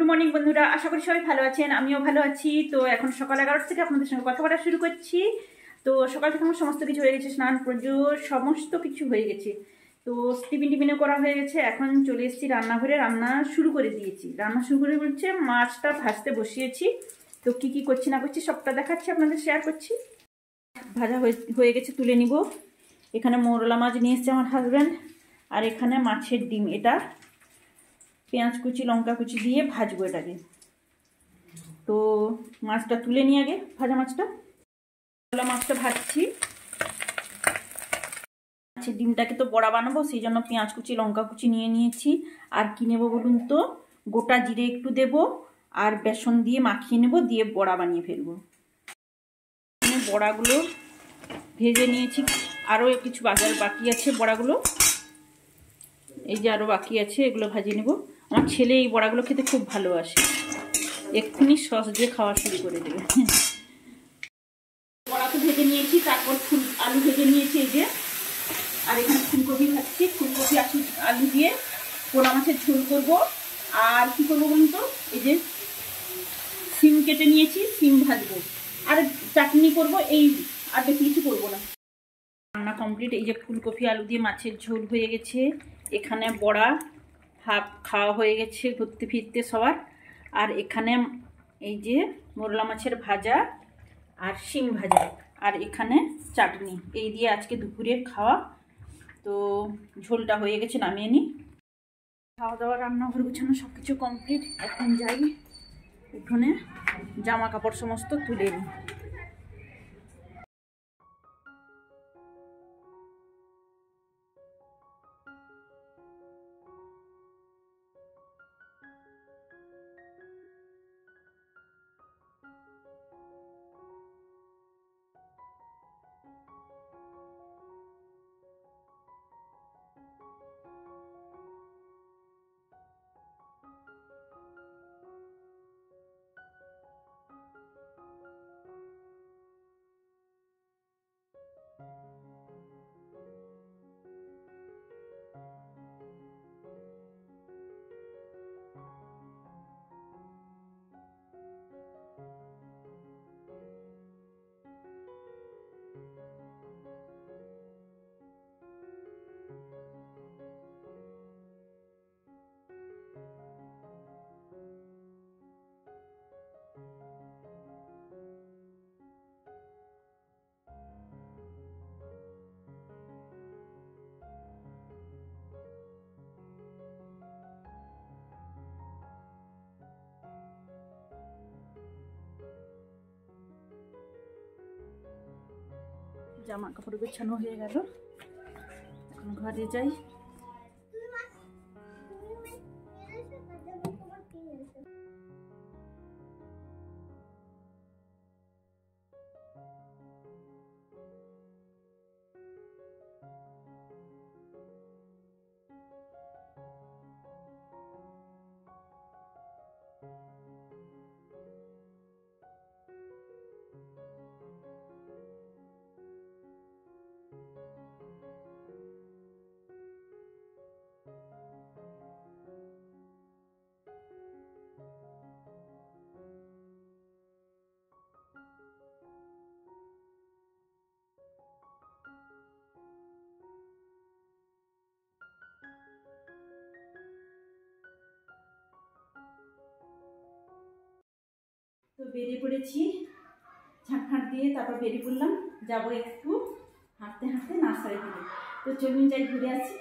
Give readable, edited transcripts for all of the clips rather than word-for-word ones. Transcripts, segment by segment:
Morning বন্ধুরা, আশা করি সবাই ভালো আছেন। আমিও ভালো আছি। তো এখন সকাল 11টা থেকে আপনাদের সঙ্গে কথা বলা শুরু করছি। তো সকাল থেকে আমার সমস্ত কিছু হয়ে গেছে, স্নান পুজো সমস্ত কিছু হয়ে গেছে। তো টিফিনও করা হয়ে গেছে। এখন চলে এসেছি রান্নাঘরে, রান্না শুরু করে দিয়েছি। রান্না শুরু করে বলছে মাছটা ভাজতে বসিয়েছি। তো কি কি করছি না করছি সবটা দেখাচ্ছি, আপনাদের শেয়ার করছি। ভাজা হয়ে গেছে, তুলে নিব। এখানে মোরলা মাছ নিয়ে এসছে আমার হাজব্যান্ড, আর এখানে মাছের ডিম। এটা পেঁয়াজ কুচি লঙ্কা কুচি দিয়ে ভাজবো এটাকে। তো মাছটা তুলে নিয়ে আগে, ভাজা মাছটা ভাজছি। মাছের ডিমটাকে তো বড়া বানাবো, সেই জন্য পেঁয়াজ কুচি লঙ্কা কুচি নিয়ে নিয়েছি। আর কি নেবো বলুন তো, গোটা জিরে একটু দেব, আর বেসন দিয়ে মাখিয়ে নেব, দিয়ে বড়া বানিয়ে ফেলবো। বড়াগুলো ভেজে নিয়েছি, আরও কিছু বাকি আছে বড়াগুলো। এই যে আরও বাকি আছে, এগুলো ভাজিয়ে নেব। আমার ছেলে এই বড়াগুলো খেতে খুব ভালোবাসে, এক্ষুনি সস দিয়ে খাওয়া শুরু করে দেবে। বড়া তো ভেজে নিয়েছি, তারপর আলু ভেজে নিয়েছি এই যে। আর এখানে ফুলকপি ভাজছি, ফুলকপি আলু দিয়ে পোড়া মাছের ঝোল করবো। আর কি করবো বলুন তো, এই যে সিম কেটে নিয়েছি, সিম ভাজবো আর চাটনি করব, এই আর বেশি কিছু করবো না। রান্না কমপ্লিট। এই যে ফুলকপি আলু দিয়ে মাছের ঝোল হয়ে গেছে। এখানে বড়া হাফ খাওয়া হয়ে গেছে ঘুরতে ফিরতে সবার। আর এখানে এই যে মোরলা মাছের ভাজা আর শিম ভাজা, আর এখানে চাটনি। এই দিয়ে আজকে দুপুরের খাওয়া। তো ঝোলটা হয়ে গেছে, নামিয়ে নিই। খাওয়া দাওয়া রান্নাঘর গুছানো সব কিছু কমপ্লিট। এখন যাই উঠোনে, জামা কাপড় সমস্ত তুলে নিই। জামা কাপড় গোছানো হয়ে গেল, এখন ঘরে যাই। তো বেরিয়ে পড়েছি, ঝাঁটফাঁট দিয়ে তারপর বেরিয়ে পড়লাম। যাবো একটু হাঁটতে হাঁটতে নার্সারি থেকে। তো চলুন যাই, ঘুরে আসি।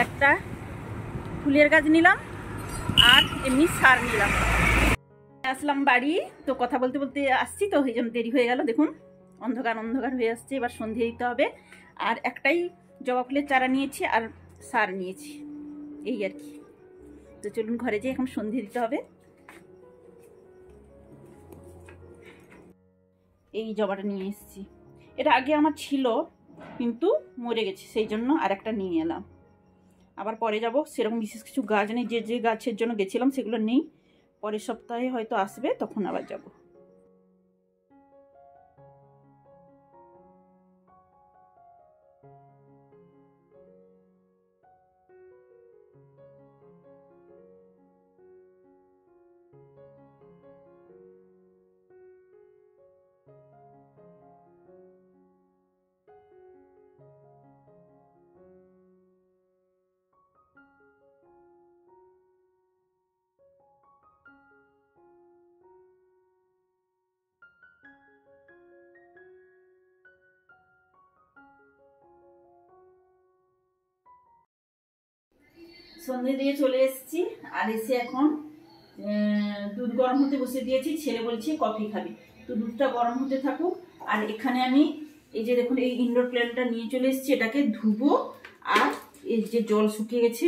একটা ফুলের গাছ নিলাম আর এমনি সার নিলাম। আসলাম বাড়ি, তো কথা বলতে বলতে আসছি, তো এই জন্য দেরি হয়ে গেল। দেখুন অন্ধকার অন্ধকার হয়ে আসছে, এবার সন্ধে দিতে হবে। আর একটাই জবা ফুলের চারা নিয়েছি আর সার নিয়েছি, এই আর কি। তো চলুন ঘরে যেয়ে এখন সন্ধে দিতে হবে। এই জবাটা নিয়ে এসেছি, এটা আগে আমার ছিল কিন্তু মরে গেছে, সেই জন্য আর একটা নিয়ে এলাম। আবার পরে যাব, সেরকম বিশেষ কিছু গাছ নেই, যে যে গাছের জন্য গেছিলাম সেগুলো নেই। পরের সপ্তাহে হয়তো আসবে, তখন আবার যাব। সন্ধে দিয়ে চলে এসেছি, আর এসে এখন দুধ গরম হতে বসে দিয়েছি। ছেলে বলছে কফি খাবি, তো দুধটা গরম হতে থাকুক। আর এখানে আমি এই যে দেখুন এই ইনডোর প্ল্যান্টটা নিয়ে চলে এসেছি, এটাকে ধুবো। আর এই যে জল শুকিয়ে গেছে,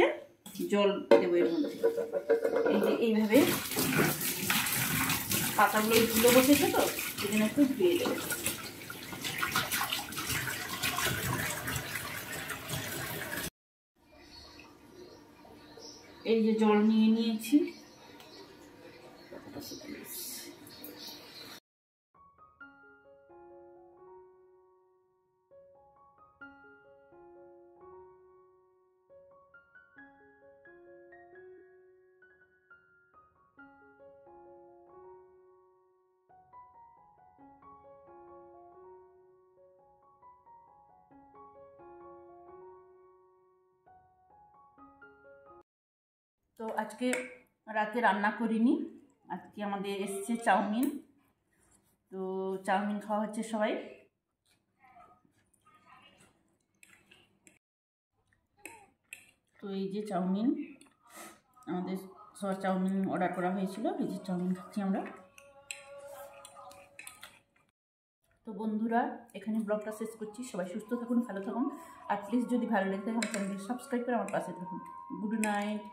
জল দেবো এর মধ্যে। এই যে এইভাবে পাতাগুলো ধুলো বসেছে, তো সেদিন একটু ধুয়ে দেবো। এই যে জল নিয়ে নিয়েছি, তো আজকে রাতে রান্না করিনি, আজকে আমাদের এসছে চাউমিন। তো চাউমিন খাওয়া হচ্ছে সবাই। তো এই যে চাউমিন, আমাদের সবার চাউমিন অর্ডার করা হয়েছিল, এই যে চাউমিন খাচ্ছি আমরা। তো বন্ধুরা, এখানে ব্লগটা শেষ করছি। সবাই সুস্থ থাকুন, ভালো থাকুন, আর প্লিজ যদি ভালো লেগে থাকে আমার চ্যানেলটি সাবস্ক্রাইব করে আমার পাশে থাকুন। Good night.